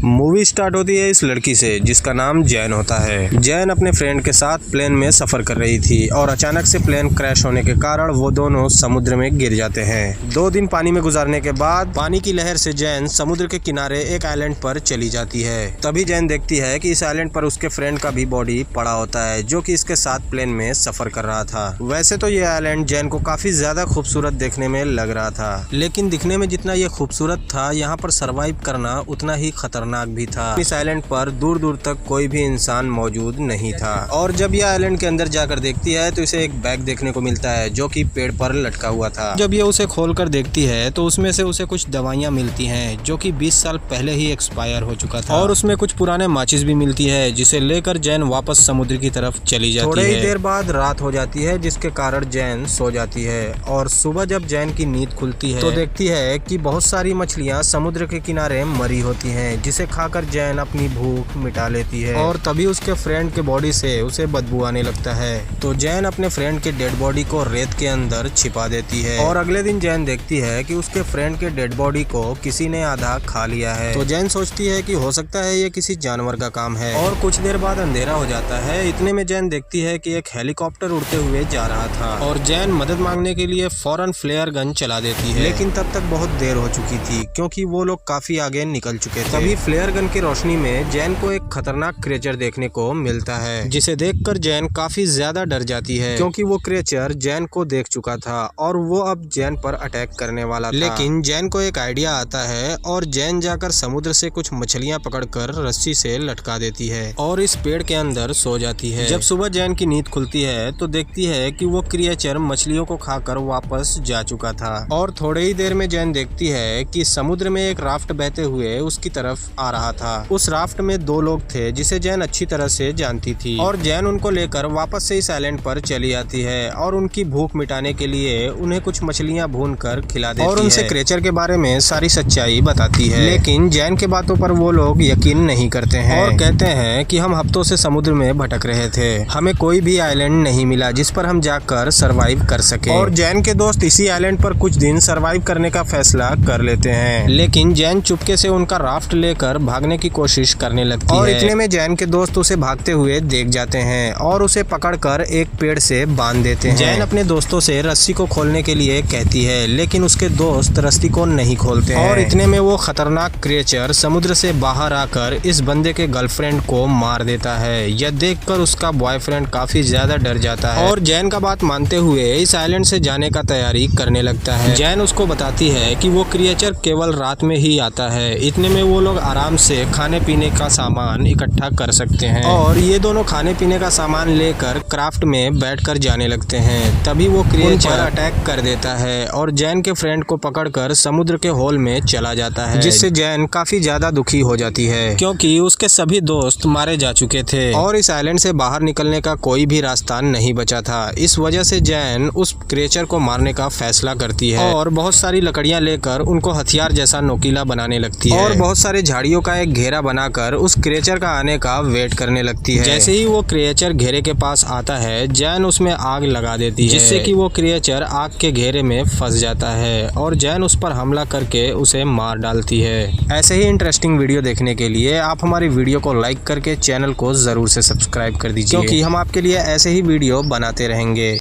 Movie start होती है इस लड़की से जिसका नाम जैन होता है। जैन अपने फ्रेंड के साथ प्लेन में सफर कर रही थी और अचानक से प्लेन क्रैश होने के कारण वो दोनों समुद्र में गिर जाते हैं। 2 दिन पानी में गुजारने के बाद पानी की लहर से जैन समुद्र के किनारे एक आइलैंड पर चली जाती है। तभी जैन देखती है कि इस आइलैंड पर उसके फ्रेंड का भी बॉडी पड़ा होता है जो कि इसके साथ प्लेन में सफर कर रहा था। वैसे तो ये आइलैंड जैन को काफी ज्यादा खूबसूरत देखने में लग रहा था, लेकिन दिखने में जितना ये खूबसूरत था यहाँ पर सरवाइव करना उतना ही खतरनाक भी था। इस आइलैंड पर दूर दूर तक कोई भी इंसान मौजूद नहीं था। और जब ये आइलैंड के अंदर जाकर देखती है तो इसे एक बैग देखने को मिलता है जो कि पेड़ पर लटका हुआ था। जब ये उसे खोलकर देखती है तो उसमें से उसे कुछ दवाइयाँ मिलती हैं जो कि 20 साल पहले ही एक्सपायर हो चुका था। और उसमें कुछ पुराने माचिस भी मिलती है जिसे लेकर जैन वापस समुद्र की तरफ चली जाती है। थोड़ी ही देर बाद रात हो जाती है जिसके कारण जैन सो जाती है और सुबह जब जैन की नींद खुलती है तो देखती है कि बहुत सारी मछलियाँ समुद्र के किनारे मरी होती हैं, जिसे खाकर जैन अपनी भूख मिटा लेती है। और तभी उसके फ्रेंड के बॉडी से उसे बदबू आने लगता है तो जैन अपने फ्रेंड के डेड बॉडी को रेत के अंदर छिपा देती है। और अगले दिन जैन देखती है कि उसके फ्रेंड के डेड बॉडी को किसी ने आधा खा लिया है। तो जैन सोचती है कि हो सकता है ये किसी जानवर का काम है। और कुछ देर बाद अंधेरा हो जाता है। इतने में जैन देखती है कि एक हेलीकॉप्टर उड़ते हुए जा रहा था और जैन मदद मांगने के लिए फौरन फ्लेयर गन चला देती है, लेकिन तब तक बहुत देर हो चुकी थी क्योंकि वो लोग काफी आगे निकल चुके थे। तभी फ्लेयर गन की रोशनी में जैन को एक खतरनाक क्रिएचर देखने को मिलता है, जिसे देखकर जैन काफी ज्यादा डर जाती है क्योंकि वो क्रिएचर जैन को देख चुका था और वो अब जैन पर अटैक करने वाला था। लेकिन जैन को एक आइडिया आता है और जैन जाकर समुद्र से कुछ मछलियां पकड़कर रस्सी से लटका देती है और इस पेड़ के अंदर सो जाती है। जब सुबह जैन की नींद खुलती है तो देखती है कि वो क्रिएचर मछलियों को खाकर वापस जा चुका था। और थोड़े ही देर में जैन देखती है कि समुद्र में एक राफ्ट बहते हुए उसकी तरफ आ रहा था। उस राफ्ट में 2 लोग थे जिसे जैन अच्छी तरह से जानती थी और जैन उनको लेकर वापस से इस आइलैंड पर चली आती है और उनकी भूख मिटाने के लिए उन्हें कुछ मछलियां भूनकर खिला देती है और उनसे क्रिएचर के बारे में सारी सच्चाई बताती है। लेकिन जैन के बातों पर वो लोग यकीन नहीं करते हैं और कहते हैं कि हम हफ्तों से समुद्र में भटक रहे थे, हमें कोई भी आइलैंड नहीं मिला जिस पर हम जाकर सरवाइव कर सके। और जैन के दोस्त इसी आइलैंड पर कुछ दिन सरवाइव करने का फैसला कर लेते हैं, लेकिन जैन चुपके से उनका राफ्ट लेकर भागने की कोशिश करने लगती है। और इतने में जैन के दोस्त उसे भागते हुए देख जाते हैं और उसे पकड़कर एक पेड़ से बांध देते हैं। जैन अपने दोस्तों से रस्सी को खोलने के लिए कहती है, लेकिन उसके दोस्त रस्सी को नहीं खोलते हैं। और इतने में वो खतरनाक क्रिएचर समुद्र से बाहर आकर इस बंदे के गर्लफ्रेंड को मार देता है। यह देखकर उसका बॉयफ्रेंड काफी ज्यादा डर जाता है और जैन का बात मानते हुए इस आइलैंड से जाने का तैयारी करने लगता है। जैन उसको बताती है कि वो क्रिएचर केवल रात में ही आता है। इतने में वो लोग आराम से खाने पीने का सामान इकट्ठा कर सकते हैं और ये दोनों खाने पीने का सामान लेकर क्राफ्ट में बैठकर जाने लगते हैं। तभी वो क्रिएचर अटैक कर देता है और जैन के फ्रेंड को पकड़कर समुद्र के होल में चला जाता है, जिससे जैन काफी ज्यादा दुखी हो जाती है क्योंकि उसके सभी दोस्त मारे जा चुके थे और इस आइलैंड से बाहर निकलने का कोई भी रास्ता नहीं बचा था। इस वजह से जैन उस क्रिएचर को मारने का फैसला करती है और बहुत सारी लकड़ियां लेकर उनको हथियार जैसा नोकीला बनाने लगती है और बहुत सारे झाड़ियों का एक घेरा बनाकर उस क्रिएचर का आने का वेट करने लगती है। जैसे ही वो क्रिएचर घेरे के पास आता है जैन उसमें आग लगा देती है, जिससे कि वो क्रिएचर आग के घेरे में फंस जाता है और जैन उस पर हमला करके उसे मार डालती है। ऐसे ही इंटरेस्टिंग वीडियो देखने के लिए आप हमारी वीडियो को लाइक करके चैनल को जरूर से सब्सक्राइब कर दीजिए क्योंकि हम आपके लिए ऐसे ही वीडियो बनाते रहेंगे।